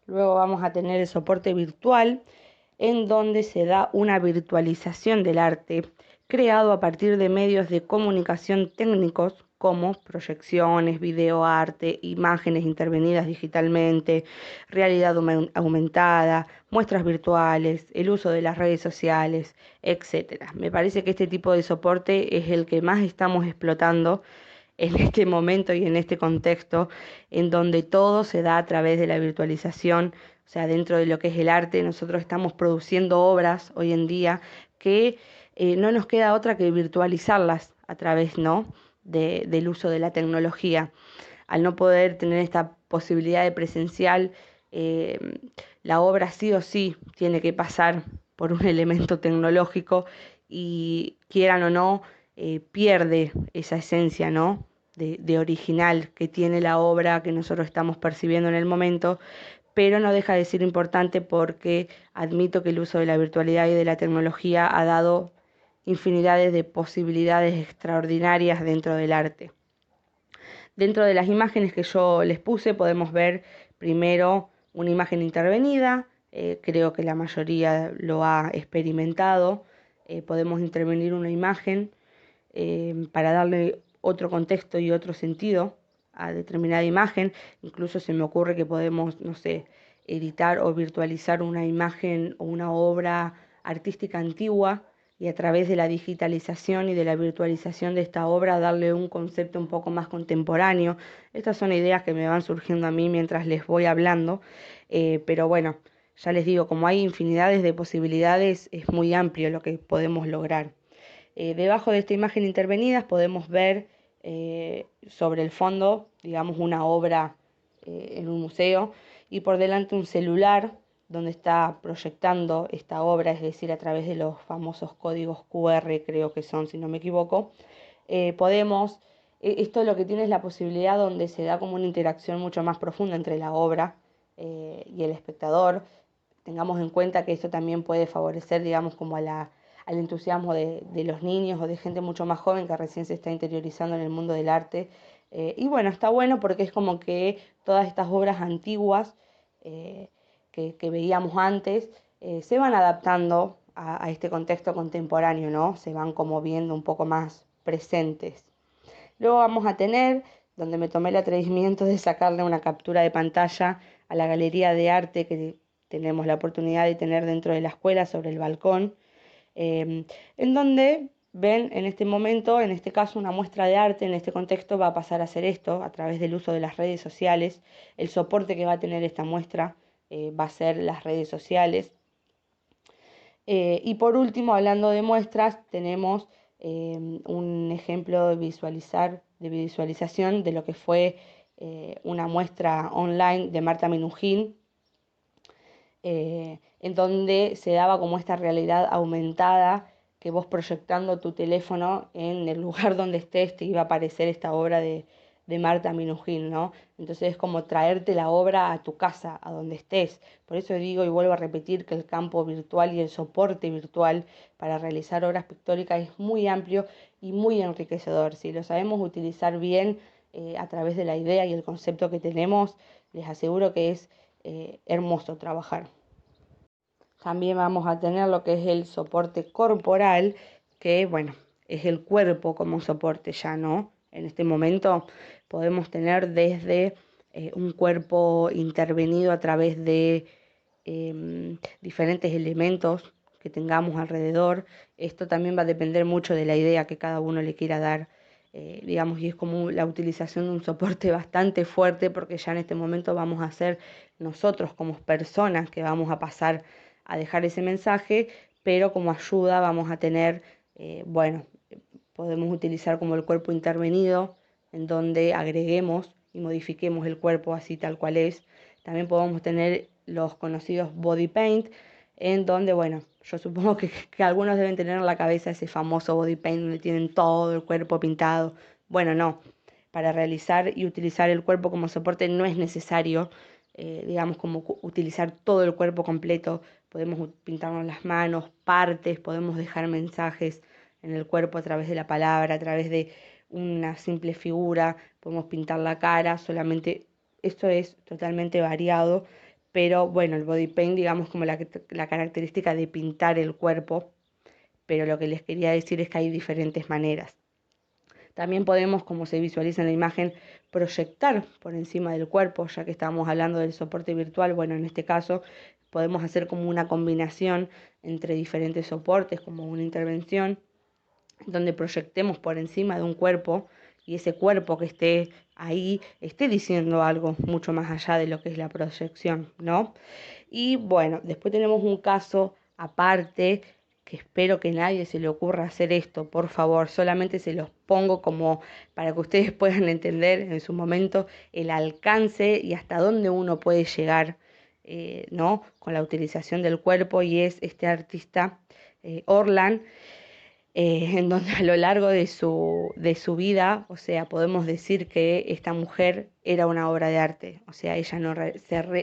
Luego vamos a tener el soporte virtual, en donde se da una virtualización del arte creado a partir de medios de comunicación técnicos como proyecciones, videoarte, imágenes intervenidas digitalmente, realidad aumentada, muestras virtuales, el uso de las redes sociales, etc. Me parece que este tipo de soporte es el que más estamos explotando en este momento y en este contexto, en donde todo se da a través de la virtualización. O sea, dentro de lo que es el arte, nosotros estamos produciendo obras hoy en día que no nos queda otra que virtualizarlas a través, ¿no?, del uso de la tecnología. Al no poder tener esta posibilidad de presencial, eh, la obra sí o sí tiene que pasar por un elemento tecnológico, y quieran o no, pierde esa esencia, ¿no?, de original que tiene la obra que nosotros estamos percibiendo en el momento, pero no deja de ser importante porque admito que el uso de la virtualidad y de la tecnología ha dado infinidades de posibilidades extraordinarias dentro del arte. Dentro de las imágenes que yo les puse podemos ver primero una imagen intervenida. Creo que la mayoría lo ha experimentado. Podemos intervenir una imagen para darle otro contexto y otro sentido a determinada imagen. Incluso se me ocurre que podemos, no sé, editar o virtualizar una imagen o una obra artística antigua, y a través de la digitalización y de la virtualización de esta obra darle un concepto un poco más contemporáneo. Estas son ideas que me van surgiendo a mí mientras les voy hablando, pero bueno, ya les digo, como hay infinidades de posibilidades, es muy amplio lo que podemos lograr. Debajo de esta imagen intervenida podemos ver sobre el fondo, digamos, una obra en un museo, y por delante un celular donde está proyectando esta obra, es decir, a través de los famosos códigos QR, creo que son, si no me equivoco. Esto lo que tiene es la posibilidad donde se da como una interacción mucho más profunda entre la obra y el espectador. Tengamos en cuenta que esto también puede favorecer, digamos, como al entusiasmo de los niños o de gente mucho más joven que recién se está interiorizando en el mundo del arte. Y bueno, está bueno porque es como que todas estas obras antiguas eh, que veíamos antes se van adaptando a este contexto contemporáneo, ¿no? Se van como viendo un poco más presentes. Luego vamos a tener, donde me tomé el atrevimiento de sacarle una captura de pantalla a la galería de arte que tenemos la oportunidad de tener dentro de la escuela sobre el balcón, en donde ven en este momento, en este caso, una muestra de arte. En este contexto va a pasar a ser esto a través del uso de las redes sociales. El soporte que va a tener esta muestra va a ser las redes sociales. Y por último, hablando de muestras, tenemos un ejemplo de visualización de lo que fue una muestra online de Marta Minujín, en donde se daba como esta realidad aumentada, que vos proyectando tu teléfono en el lugar donde estés te iba a aparecer esta obra de Marta Minujín, ¿no? Entonces es como traerte la obra a tu casa, a donde estés. Por eso digo y vuelvo a repetir que el campo virtual y el soporte virtual para realizar obras pictóricas es muy amplio y muy enriquecedor. Si lo sabemos utilizar bien a través de la idea y el concepto que tenemos, les aseguro que es hermoso trabajar. También vamos a tener lo que es el soporte corporal, que bueno, es el cuerpo como soporte ya, ¿no? En este momento podemos tener desde un cuerpo intervenido a través de diferentes elementos que tengamos alrededor. Esto también va a depender mucho de la idea que cada uno le quiera dar digamos, y es como la utilización de un soporte bastante fuerte, porque ya en este momento vamos a ser nosotros como personas que vamos a pasar a dejar ese mensaje, pero como ayuda vamos a tener, bueno, podemos utilizar como el cuerpo intervenido, en donde agreguemos y modifiquemos el cuerpo así tal cual es. También podemos tener los conocidos body paint, en donde, bueno, yo supongo que algunos deben tener en la cabeza ese famoso body paint donde tienen todo el cuerpo pintado. Bueno, no, para realizar y utilizar el cuerpo como soporte no es necesario, digamos, como utilizar todo el cuerpo completo. Podemos pintarnos las manos, partes, podemos dejar mensajes en el cuerpo a través de la palabra, a través de una simple figura, podemos pintar la cara, solamente esto es totalmente variado, pero bueno, el body paint, digamos, como la característica de pintar el cuerpo, pero lo que les quería decir es que hay diferentes maneras. También podemos, como se visualiza en la imagen, proyectar por encima del cuerpo, ya que estamos hablando del soporte virtual. Bueno, en este caso podemos hacer como una combinación entre diferentes soportes, como una intervención, donde proyectemos por encima de un cuerpo y ese cuerpo que esté ahí esté diciendo algo mucho más allá de lo que es la proyección, ¿no? Y bueno, después tenemos un caso aparte que espero que nadie se le ocurra hacer esto, por favor, solamente se los pongo como para que ustedes puedan entender en su momento el alcance y hasta dónde uno puede llegar, ¿no? Con la utilización del cuerpo, y es este artista Orlan, en donde a lo largo de su vida, o sea, podemos decir que esta mujer era una obra de arte, o sea, ella no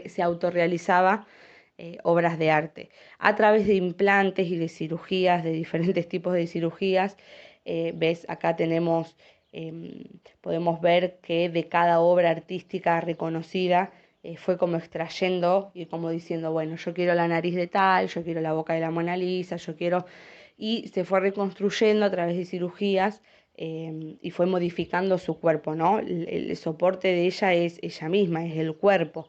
se autorrealizaba obras de arte a través de implantes y de cirugías, de diferentes tipos de cirugías. Ves, acá tenemos, podemos ver que de cada obra artística reconocida, fue como extrayendo y como diciendo, bueno, yo quiero la nariz de tal, yo quiero la boca de la Mona Lisa, yo quiero, y se fue reconstruyendo a través de cirugías, y fue modificando su cuerpo, ¿no? El soporte de ella es ella misma, es el cuerpo,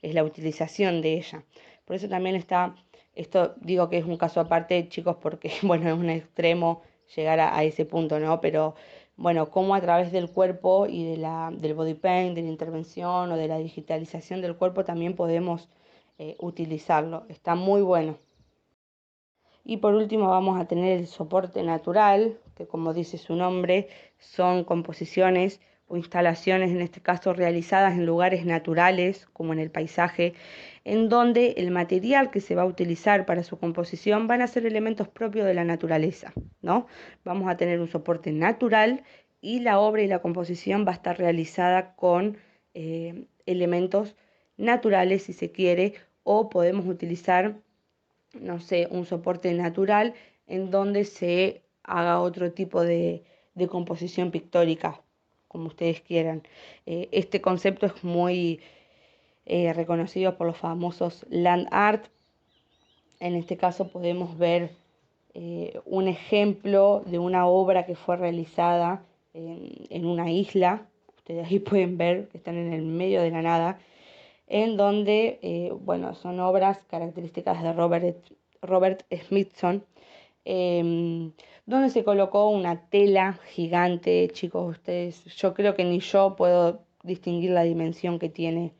es la utilización de ella. Por eso también está, esto digo que es un caso aparte, chicos, porque bueno, es un extremo llegar a ese punto, ¿no? Pero bueno, cómo a través del cuerpo y del body paint, de la intervención o de la digitalización del cuerpo también podemos utilizarlo. Está muy bueno. Y por último vamos a tener el soporte natural, que como dice su nombre, son composiciones o instalaciones, en este caso realizadas en lugares naturales, como en el paisaje, en donde el material que se va a utilizar para su composición van a ser elementos propios de la naturaleza, ¿no? Vamos a tener un soporte natural y la obra y la composición va a estar realizada con elementos naturales, si se quiere, o podemos utilizar, no sé, un soporte natural en donde se haga otro tipo de composición pictórica, como ustedes quieran. Este concepto es muy reconocido por los famosos land art. En este caso podemos ver un ejemplo de una obra que fue realizada en una isla. Ustedes ahí pueden ver que están en el medio de la nada, en donde, bueno, son obras características de Robert Smithson, donde se colocó una tela gigante. Chicos, ustedes, yo creo que ni yo puedo distinguir la dimensión que tiene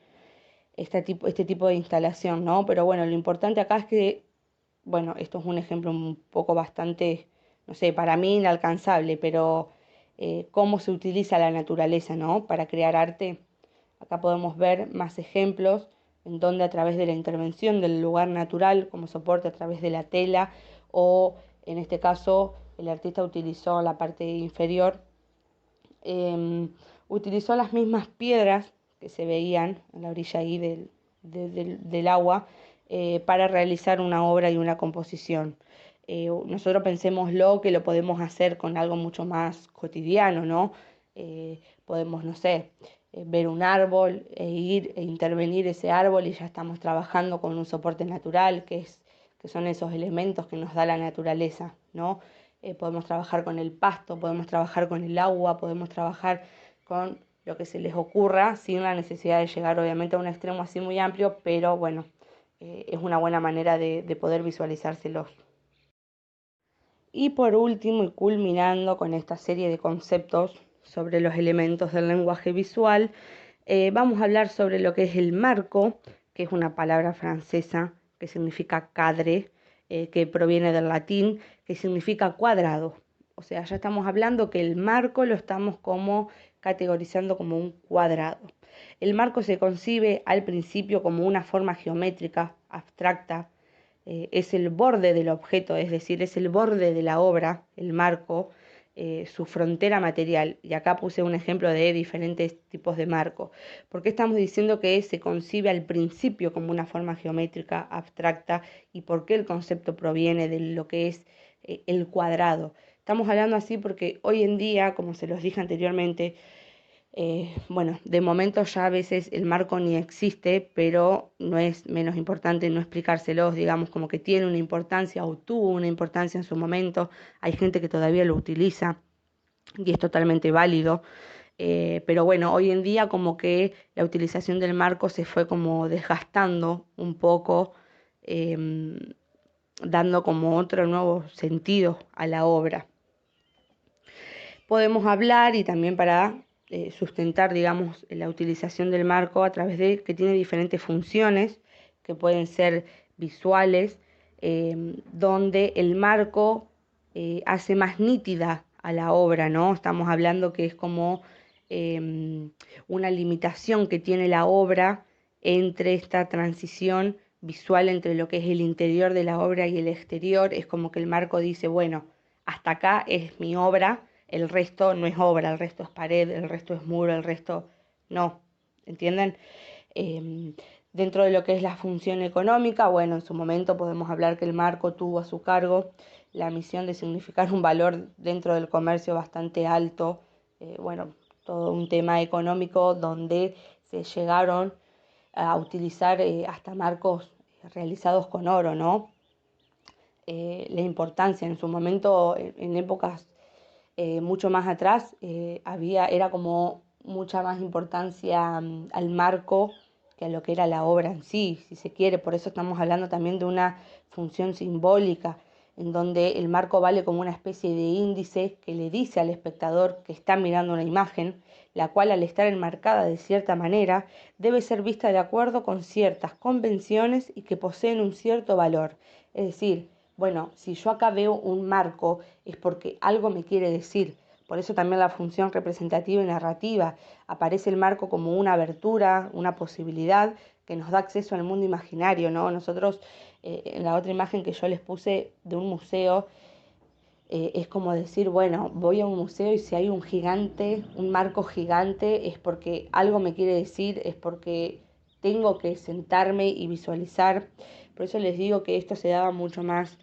este tipo de instalación, ¿no? Pero bueno, lo importante acá es que, bueno, esto es un ejemplo un poco bastante, no sé, para mí inalcanzable, pero cómo se utiliza la naturaleza, ¿no? Para crear arte. Acá podemos ver más ejemplos en donde a través de la intervención del lugar natural como soporte a través de la tela, o en este caso el artista utilizó la parte inferior, utilizó las mismas piedras que se veían en la orilla ahí del agua, para realizar una obra y una composición. Nosotros pensémoslo que lo podemos hacer con algo mucho más cotidiano, ¿no? Podemos, no sé, ver un árbol e ir e intervenir ese árbol y ya estamos trabajando con un soporte natural, que son esos elementos que nos da la naturaleza, ¿no? Podemos trabajar con el pasto, podemos trabajar con el agua, podemos trabajar con lo que se les ocurra, sin la necesidad de llegar obviamente a un extremo así muy amplio, pero bueno, es una buena manera de poder visualizárselos. Y por último, y culminando con esta serie de conceptos sobre los elementos del lenguaje visual. Vamos a hablar sobre lo que es el marco, que es una palabra francesa que significa cadre, que proviene del latín, que significa cuadrado. O sea, ya estamos hablando que el marco lo estamos como categorizando como un cuadrado. El marco se concibe al principio como una forma geométrica abstracta, es el borde del objeto, es decir, es el borde de la obra, el marco, su frontera material. Y acá puse un ejemplo de diferentes tipos de marco. ¿Por qué estamos diciendo que se concibe al principio como una forma geométrica abstracta y por qué el concepto proviene de lo que es el cuadrado? Estamos hablando así porque hoy en día, como se los dije anteriormente, bueno, de momento ya a veces el marco ni existe, pero no es menos importante no explicárselos, digamos, como que tiene una importancia o tuvo una importancia en su momento. Hay gente que todavía lo utiliza y es totalmente válido. Pero bueno, hoy en día como que la utilización del marco se fue como desgastando un poco, dando como otro nuevo sentido a la obra. Podemos hablar y también para sustentar, digamos, la utilización del marco a través de que tiene diferentes funciones que pueden ser visuales, donde el marco hace más nítida a la obra, ¿no? Estamos hablando que es como una limitación que tiene la obra entre esta transición visual entre lo que es el interior de la obra y el exterior. Es como que el marco dice, bueno, hasta acá es mi obra, el resto no es obra, el resto es pared, el resto es muro, el resto no, ¿entienden? Dentro de lo que es la función económica, bueno, en su momento podemos hablar que el marco tuvo a su cargo la misión de significar un valor dentro del comercio bastante alto, bueno, todo un tema económico donde se llegaron a utilizar hasta marcos realizados con oro, ¿no? La importancia en su momento, en épocas mucho más atrás, era como mucha más importancia al marco que a lo que era la obra en sí, si se quiere. Por eso estamos hablando también de una función simbólica, en donde el marco vale como una especie de índice que le dice al espectador que está mirando una imagen, la cual al estar enmarcada de cierta manera, debe ser vista de acuerdo con ciertas convenciones y que poseen un cierto valor. Es decir, bueno, si yo acá veo un marco es porque algo me quiere decir. Por eso también la función representativa y narrativa. Aparece el marco como una abertura, una posibilidad que nos da acceso al mundo imaginario, ¿no? Nosotros, en la otra imagen que yo les puse de un museo, es como decir, bueno, voy a un museo y si hay un gigante, un marco gigante, es porque algo me quiere decir, es porque tengo que sentarme y visualizar. Por eso les digo que esto se daba mucho más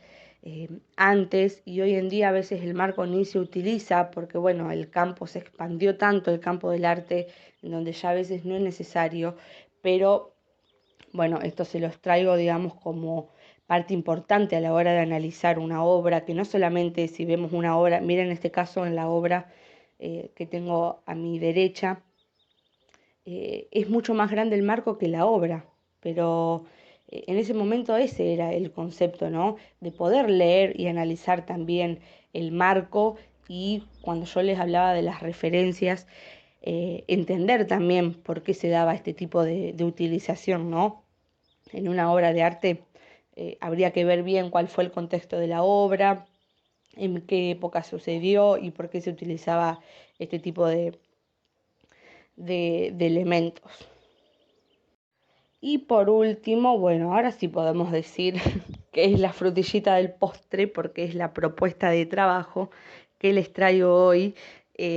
antes y hoy en día a veces el marco ni se utiliza porque, bueno, el campo se expandió tanto, el campo del arte, en donde ya a veces no es necesario, pero bueno, esto se los traigo, digamos, como parte importante a la hora de analizar una obra, que no solamente si vemos una obra, miren en este caso en la obra que tengo a mi derecha, es mucho más grande el marco que la obra, pero en ese momento ese era el concepto, ¿no? De poder leer y analizar también el marco y cuando yo les hablaba de las referencias, entender también por qué se daba este tipo de utilización, ¿no? En una obra de arte habría que ver bien cuál fue el contexto de la obra, en qué época sucedió y por qué se utilizaba este tipo de elementos. Y por último, bueno, ahora sí podemos decir que es la frutillita del postre porque es la propuesta de trabajo que les traigo hoy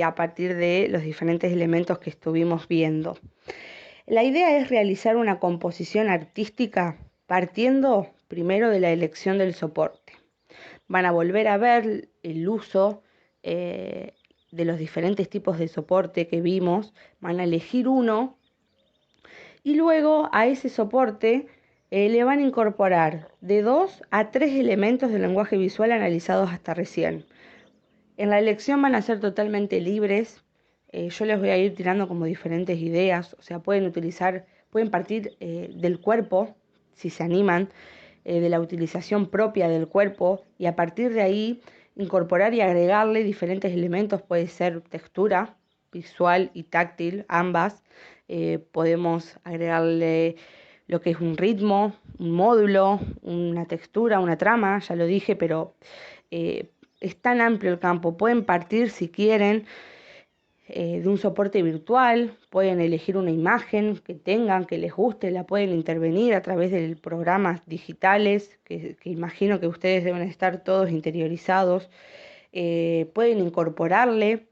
a partir de los diferentes elementos que estuvimos viendo. La idea es realizar una composición artística partiendo primero de la elección del soporte. Van a volver a ver el uso de los diferentes tipos de soporte que vimos, van a elegir uno y luego a ese soporte le van a incorporar de 2 a 3 elementos del lenguaje visual analizados hasta recién. En la elección van a ser totalmente libres. Yo les voy a ir tirando como diferentes ideas, o sea, pueden partir del cuerpo, si se animan, de la utilización propia del cuerpo y a partir de ahí incorporar y agregarle diferentes elementos, puede ser textura, visual y táctil, ambas. Podemos agregarle lo que es un ritmo, un módulo, una textura, una trama, ya lo dije, pero es tan amplio el campo. Pueden partir, si quieren, de un soporte virtual, pueden elegir una imagen que tengan, que les guste, la pueden intervenir a través de programas digitales, que imagino que ustedes deben estar todos interiorizados. Pueden incorporarle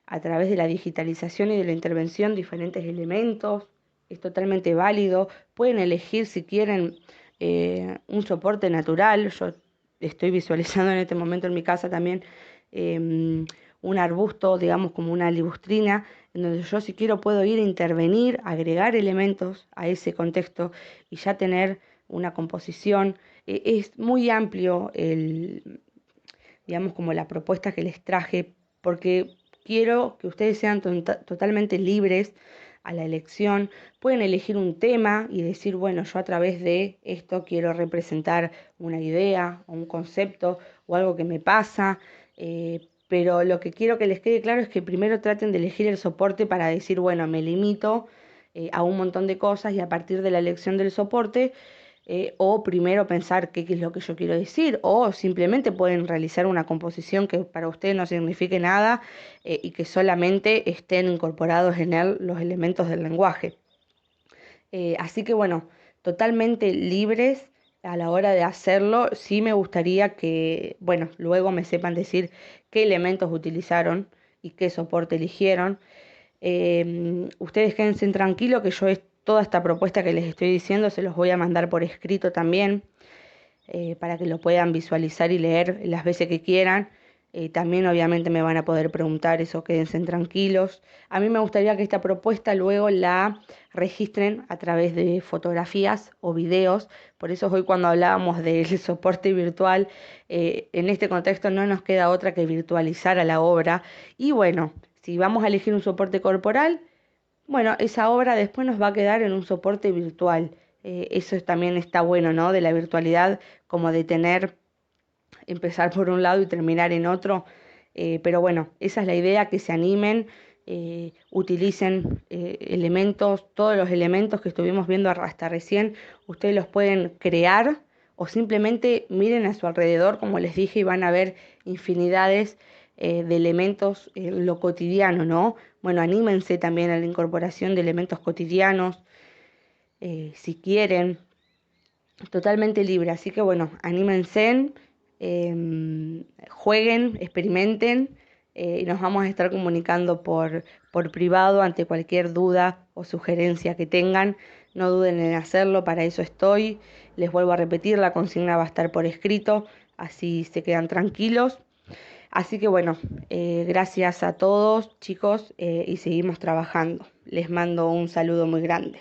a través de la digitalización y de la intervención diferentes elementos, es totalmente válido. Pueden elegir si quieren un soporte natural. Yo estoy visualizando en este momento en mi casa también un arbusto, digamos como una libustrina, en donde yo si quiero puedo ir a intervenir, agregar elementos a ese contexto y ya tener una composición. Es muy amplio digamos como la propuesta que les traje, porque quiero que ustedes sean totalmente libres a la elección. Pueden elegir un tema y decir, bueno, yo a través de esto quiero representar una idea o un concepto o algo que me pasa, pero lo que quiero que les quede claro es que primero traten de elegir el soporte para decir, bueno, me limito a un montón de cosas y a partir de la elección del soporte, o primero pensar qué es lo que yo quiero decir, o simplemente pueden realizar una composición que para ustedes no signifique nada y que solamente estén incorporados en él los elementos del lenguaje. Así que bueno, totalmente libres a la hora de hacerlo. Sí me gustaría que, bueno, luego me sepan decir qué elementos utilizaron y qué soporte eligieron. Ustedes quédense tranquilos que toda esta propuesta que les estoy diciendo se los voy a mandar por escrito también, para que lo puedan visualizar y leer las veces que quieran. También obviamente me van a poder preguntar eso, quédense tranquilos. A mí me gustaría que esta propuesta luego la registren a través de fotografías o videos. Por eso hoy cuando hablábamos del soporte virtual, en este contexto no nos queda otra que virtualizar a la obra. Y bueno, si vamos a elegir un soporte corporal, bueno, esa obra después nos va a quedar en un soporte virtual. Eso también está bueno, ¿no? De la virtualidad, como de empezar por un lado y terminar en otro. Pero bueno, esa es la idea, que se animen, utilicen elementos, todos los elementos que estuvimos viendo hasta recién, ustedes los pueden crear o simplemente miren a su alrededor, como les dije, y van a ver infinidades de elementos en lo cotidiano, ¿no? Bueno, anímense también a la incorporación de elementos cotidianos, si quieren, totalmente libre. Así que bueno, anímense, jueguen, experimenten, y nos vamos a estar comunicando por privado ante cualquier duda o sugerencia que tengan. No duden en hacerlo, para eso estoy. Les vuelvo a repetir, la consigna va a estar por escrito, así se quedan tranquilos. Así que bueno, gracias a todos chicos, y seguimos trabajando. Les mando un saludo muy grande.